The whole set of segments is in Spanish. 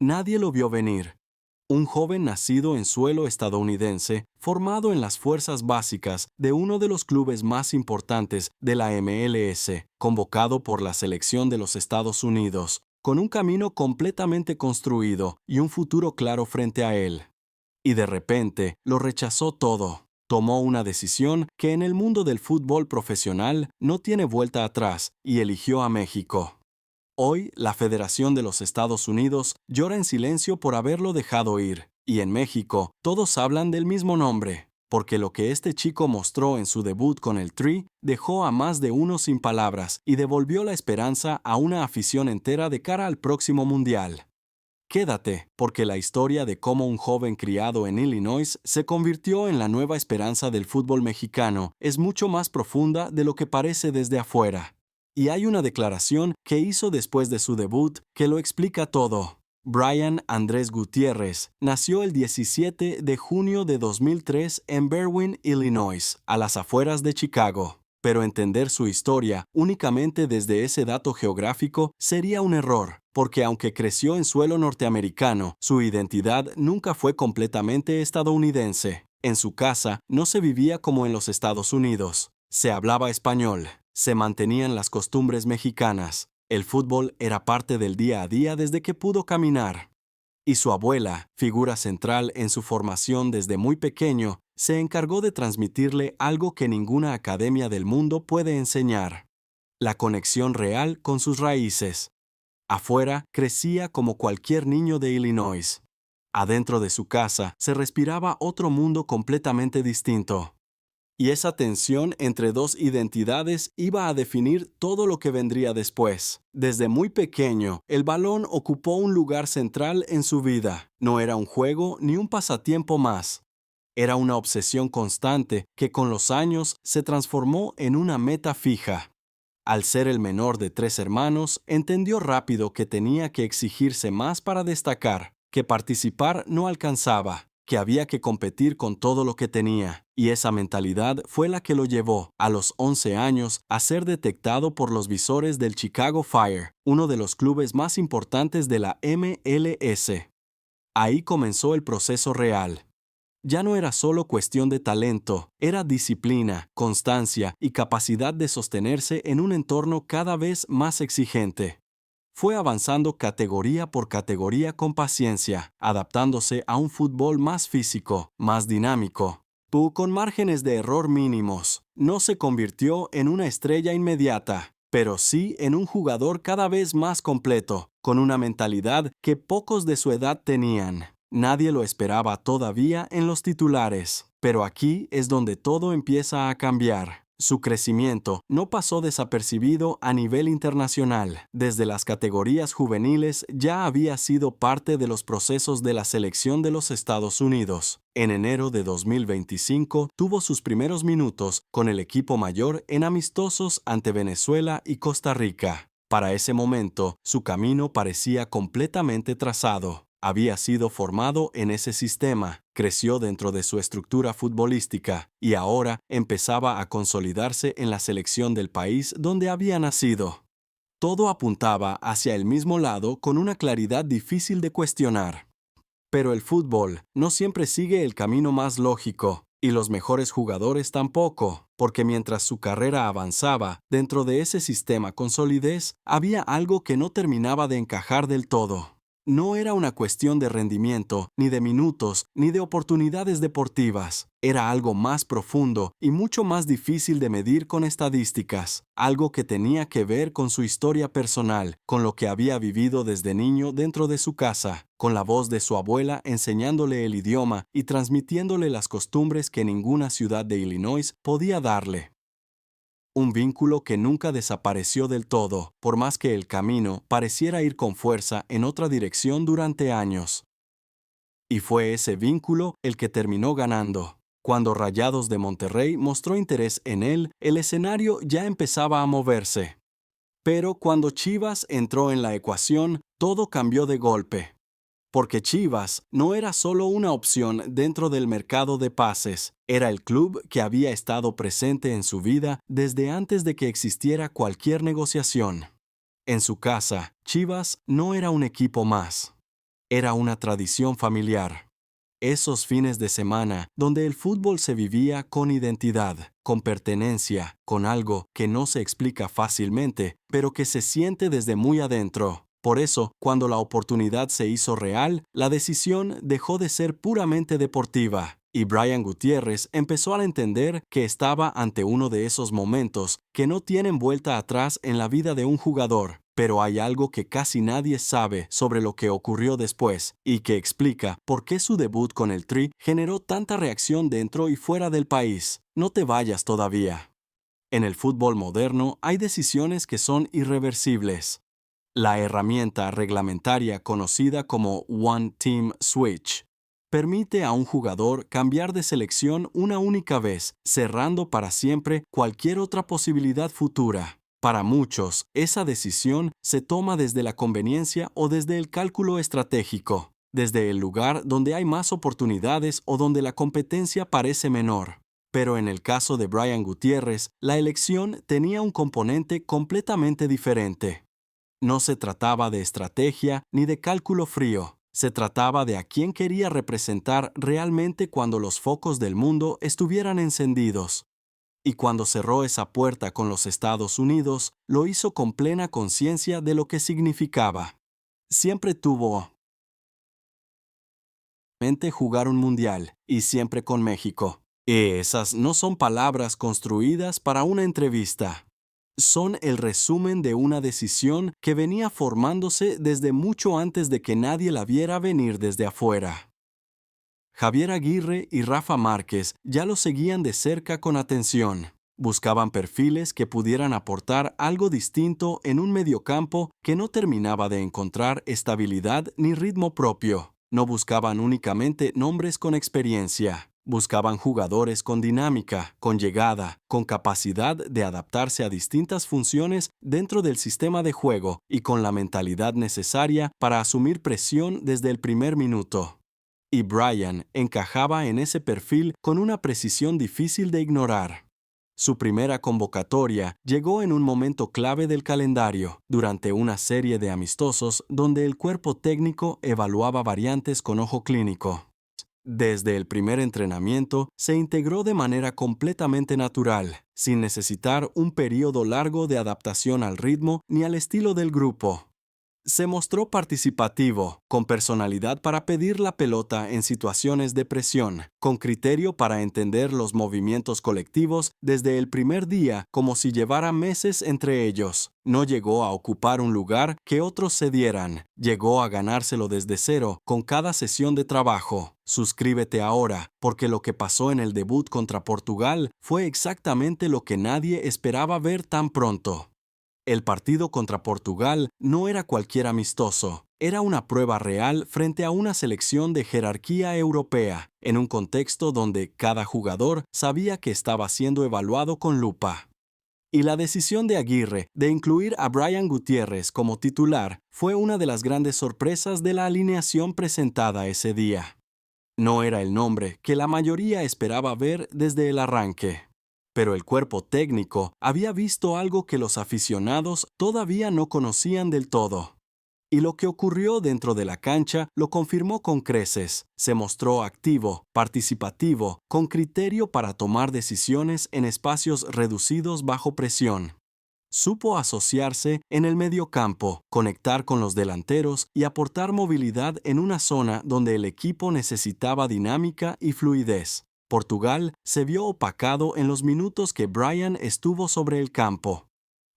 Nadie lo vio venir. Un joven nacido en suelo estadounidense, formado en las fuerzas básicas de uno de los clubes más importantes de la MLS, convocado por la selección de los Estados Unidos, con un camino completamente construido y un futuro claro frente a él. Y de repente lo rechazó todo. Tomó una decisión que en el mundo del fútbol profesional no tiene vuelta atrás y eligió a México. Hoy, la Federación de los Estados Unidos llora en silencio por haberlo dejado ir, y en México todos hablan del mismo nombre, porque lo que este chico mostró en su debut con el Tri dejó a más de uno sin palabras y devolvió la esperanza a una afición entera de cara al próximo Mundial. Quédate, porque la historia de cómo un joven criado en Illinois se convirtió en la nueva esperanza del fútbol mexicano es mucho más profunda de lo que parece desde afuera. Y hay una declaración que hizo después de su debut que lo explica todo. Brian Andrés Gutiérrez nació el 17 de junio de 2003 en Berwyn, Illinois, a las afueras de Chicago. Pero entender su historia únicamente desde ese dato geográfico sería un error, porque aunque creció en suelo norteamericano, su identidad nunca fue completamente estadounidense. En su casa no se vivía como en los Estados Unidos. Se hablaba español, se mantenían las costumbres mexicanas. El fútbol era parte del día a día desde que pudo caminar. Y su abuela, figura central en su formación desde muy pequeño, se encargó de transmitirle algo que ninguna academia del mundo puede enseñar: la conexión real con sus raíces. Afuera, crecía como cualquier niño de Illinois. Adentro de su casa se respiraba otro mundo completamente distinto. Y esa tensión entre dos identidades iba a definir todo lo que vendría después. Desde muy pequeño, el balón ocupó un lugar central en su vida. No era un juego ni un pasatiempo más. Era una obsesión constante que con los años se transformó en una meta fija. Al ser el menor de 3 hermanos, entendió rápido que tenía que exigirse más para destacar, que participar no alcanzaba, que había que competir con todo lo que tenía, y esa mentalidad fue la que lo llevó, a los 11 años, a ser detectado por los visores del Chicago Fire, uno de los clubes más importantes de la MLS. Ahí comenzó el proceso real. Ya no era solo cuestión de talento, era disciplina, constancia y capacidad de sostenerse en un entorno cada vez más exigente. Fue avanzando categoría por categoría con paciencia, adaptándose a un fútbol más físico, más dinámico, con márgenes de error mínimos. No se convirtió en una estrella inmediata, pero sí en un jugador cada vez más completo, con una mentalidad que pocos de su edad tenían. Nadie lo esperaba todavía en los titulares, pero aquí es donde todo empieza a cambiar. Su crecimiento no pasó desapercibido a nivel internacional. Desde las categorías juveniles ya había sido parte de los procesos de la selección de los Estados Unidos. En enero de 2025 tuvo sus primeros minutos con el equipo mayor en amistosos ante Venezuela y Costa Rica. Para ese momento, su camino parecía completamente trazado. Había sido formado en ese sistema, creció dentro de su estructura futbolística y ahora empezaba a consolidarse en la selección del país donde había nacido. Todo apuntaba hacia el mismo lado con una claridad difícil de cuestionar. Pero el fútbol no siempre sigue el camino más lógico, y los mejores jugadores tampoco, porque mientras su carrera avanzaba dentro de ese sistema con solidez, había algo que no terminaba de encajar del todo. No era una cuestión de rendimiento, ni de minutos, ni de oportunidades deportivas. Era algo más profundo y mucho más difícil de medir con estadísticas. Algo que tenía que ver con su historia personal, con lo que había vivido desde niño dentro de su casa, con la voz de su abuela enseñándole el idioma y transmitiéndole las costumbres que ninguna ciudad de Illinois podía darle. Un vínculo que nunca desapareció del todo, por más que el camino pareciera ir con fuerza en otra dirección durante años. Y fue ese vínculo el que terminó ganando. Cuando Rayados de Monterrey mostró interés en él, el escenario ya empezaba a moverse. Pero cuando Chivas entró en la ecuación, todo cambió de golpe. Porque Chivas no era solo una opción dentro del mercado de pases, era el club que había estado presente en su vida desde antes de que existiera cualquier negociación. En su casa, Chivas no era un equipo más. Era una tradición familiar. Esos fines de semana donde el fútbol se vivía con identidad, con pertenencia, con algo que no se explica fácilmente, pero que se siente desde muy adentro. Por eso, cuando la oportunidad se hizo real, la decisión dejó de ser puramente deportiva, y Brian Gutiérrez empezó a entender que estaba ante uno de esos momentos que no tienen vuelta atrás en la vida de un jugador. Pero hay algo que casi nadie sabe sobre lo que ocurrió después y que explica por qué su debut con el Tri generó tanta reacción dentro y fuera del país. No te vayas todavía. En el fútbol moderno hay decisiones que son irreversibles. La herramienta reglamentaria conocida como One Team Switch permite a un jugador cambiar de selección una única vez, cerrando para siempre cualquier otra posibilidad futura. Para muchos, esa decisión se toma desde la conveniencia o desde el cálculo estratégico, desde el lugar donde hay más oportunidades o donde la competencia parece menor. Pero en el caso de Brian Gutiérrez, la elección tenía un componente completamente diferente. No se trataba de estrategia ni de cálculo frío. Se trataba de a quién quería representar realmente cuando los focos del mundo estuvieran encendidos. Y cuando cerró esa puerta con los Estados Unidos, lo hizo con plena conciencia de lo que significaba. Siempre tuvo en mente jugar un mundial, y siempre con México. Esas no son palabras construidas para una entrevista. Son el resumen de una decisión que venía formándose desde mucho antes de que nadie la viera venir desde afuera. Javier Aguirre y Rafa Márquez ya lo seguían de cerca con atención. Buscaban perfiles que pudieran aportar algo distinto en un mediocampo que no terminaba de encontrar estabilidad ni ritmo propio. No buscaban únicamente nombres con experiencia. Buscaban jugadores con dinámica, con llegada, con capacidad de adaptarse a distintas funciones dentro del sistema de juego y con la mentalidad necesaria para asumir presión desde el primer minuto. Y Brian encajaba en ese perfil con una precisión difícil de ignorar. Su primera convocatoria llegó en un momento clave del calendario, durante una serie de amistosos donde el cuerpo técnico evaluaba variantes con ojo clínico. Desde el primer entrenamiento, se integró de manera completamente natural, sin necesitar un periodo largo de adaptación al ritmo ni al estilo del grupo. Se mostró participativo, con personalidad para pedir la pelota en situaciones de presión, con criterio para entender los movimientos colectivos desde el primer día como si llevara meses entre ellos. No llegó a ocupar un lugar que otros cedieran, llegó a ganárselo desde cero con cada sesión de trabajo. Suscríbete ahora, porque lo que pasó en el debut contra Portugal fue exactamente lo que nadie esperaba ver tan pronto. El partido contra Portugal no era cualquier amistoso, era una prueba real frente a una selección de jerarquía europea, en un contexto donde cada jugador sabía que estaba siendo evaluado con lupa. Y la decisión de Aguirre de incluir a Brian Gutiérrez como titular fue una de las grandes sorpresas de la alineación presentada ese día. No era el nombre que la mayoría esperaba ver desde el arranque. Pero el cuerpo técnico había visto algo que los aficionados todavía no conocían del todo. Y lo que ocurrió dentro de la cancha lo confirmó con creces. Se mostró activo, participativo, con criterio para tomar decisiones en espacios reducidos bajo presión. Supo asociarse en el mediocampo, conectar con los delanteros y aportar movilidad en una zona donde el equipo necesitaba dinámica y fluidez. Portugal se vio opacado en los minutos que Brian estuvo sobre el campo.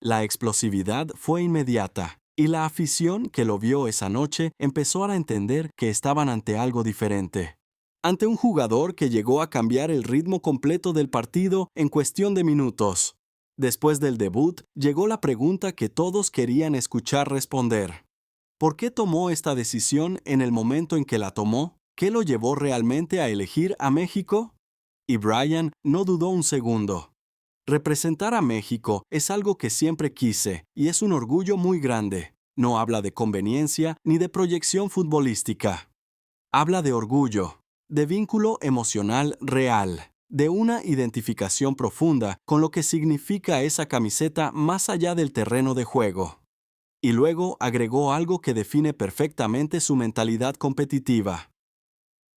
La explosividad fue inmediata, y la afición que lo vio esa noche empezó a entender que estaban ante algo diferente. Ante un jugador que llegó a cambiar el ritmo completo del partido en cuestión de minutos. Después del debut, llegó la pregunta que todos querían escuchar responder. ¿Por qué tomó esta decisión en el momento en que la tomó? ¿Qué lo llevó realmente a elegir a México? Y Brian no dudó un segundo. Representar a México es algo que siempre quise y es un orgullo muy grande. No habla de conveniencia ni de proyección futbolística. Habla de orgullo, de vínculo emocional real, de una identificación profunda con lo que significa esa camiseta más allá del terreno de juego. Y luego agregó algo que define perfectamente su mentalidad competitiva.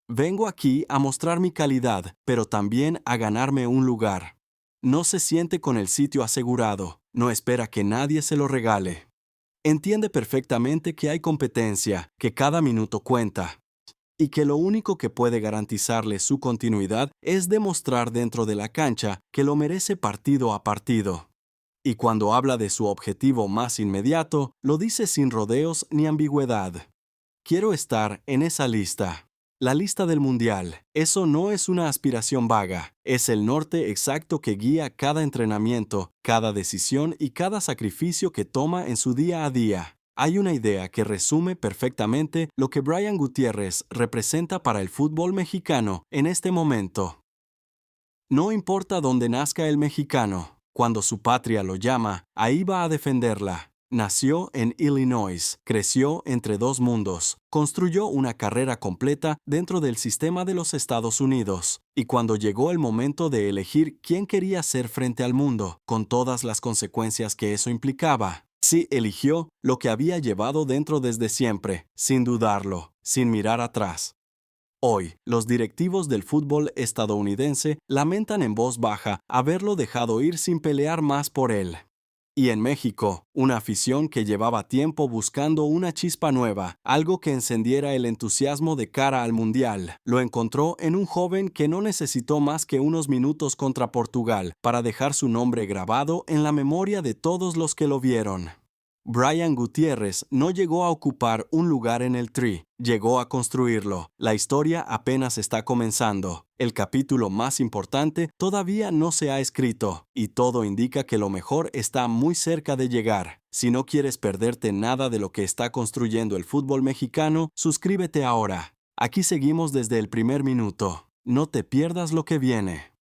Vengo aquí a mostrar mi calidad, pero también a ganarme un lugar. No se siente con el sitio asegurado, no espera que nadie se lo regale. Entiende perfectamente que hay competencia, que cada minuto cuenta, y que lo único que puede garantizarle su continuidad es demostrar dentro de la cancha que lo merece partido a partido. Y cuando habla de su objetivo más inmediato, lo dice sin rodeos ni ambigüedad. Quiero estar en esa lista. La lista del Mundial. Eso no es una aspiración vaga, es el norte exacto que guía cada entrenamiento, cada decisión y cada sacrificio que toma en su día a día. Hay una idea que resume perfectamente lo que Brian Gutiérrez representa para el fútbol mexicano en este momento. No importa dónde nazca el mexicano, cuando su patria lo llama, ahí va a defenderla. Nació en Illinois, creció entre dos mundos, construyó una carrera completa dentro del sistema de los Estados Unidos, y cuando llegó el momento de elegir quién quería ser frente al mundo, con todas las consecuencias que eso implicaba, sí eligió lo que había llevado dentro desde siempre, sin dudarlo, sin mirar atrás. Hoy, los directivos del fútbol estadounidense lamentan en voz baja haberlo dejado ir sin pelear más por él. Y en México, una afición que llevaba tiempo buscando una chispa nueva, algo que encendiera el entusiasmo de cara al Mundial, lo encontró en un joven que no necesitó más que unos minutos contra Portugal para dejar su nombre grabado en la memoria de todos los que lo vieron. Brian Gutiérrez no llegó a ocupar un lugar en el Tri, llegó a construirlo. La historia apenas está comenzando. El capítulo más importante todavía no se ha escrito, y todo indica que lo mejor está muy cerca de llegar. Si no quieres perderte nada de lo que está construyendo el fútbol mexicano, suscríbete ahora. Aquí seguimos desde el primer minuto. No te pierdas lo que viene.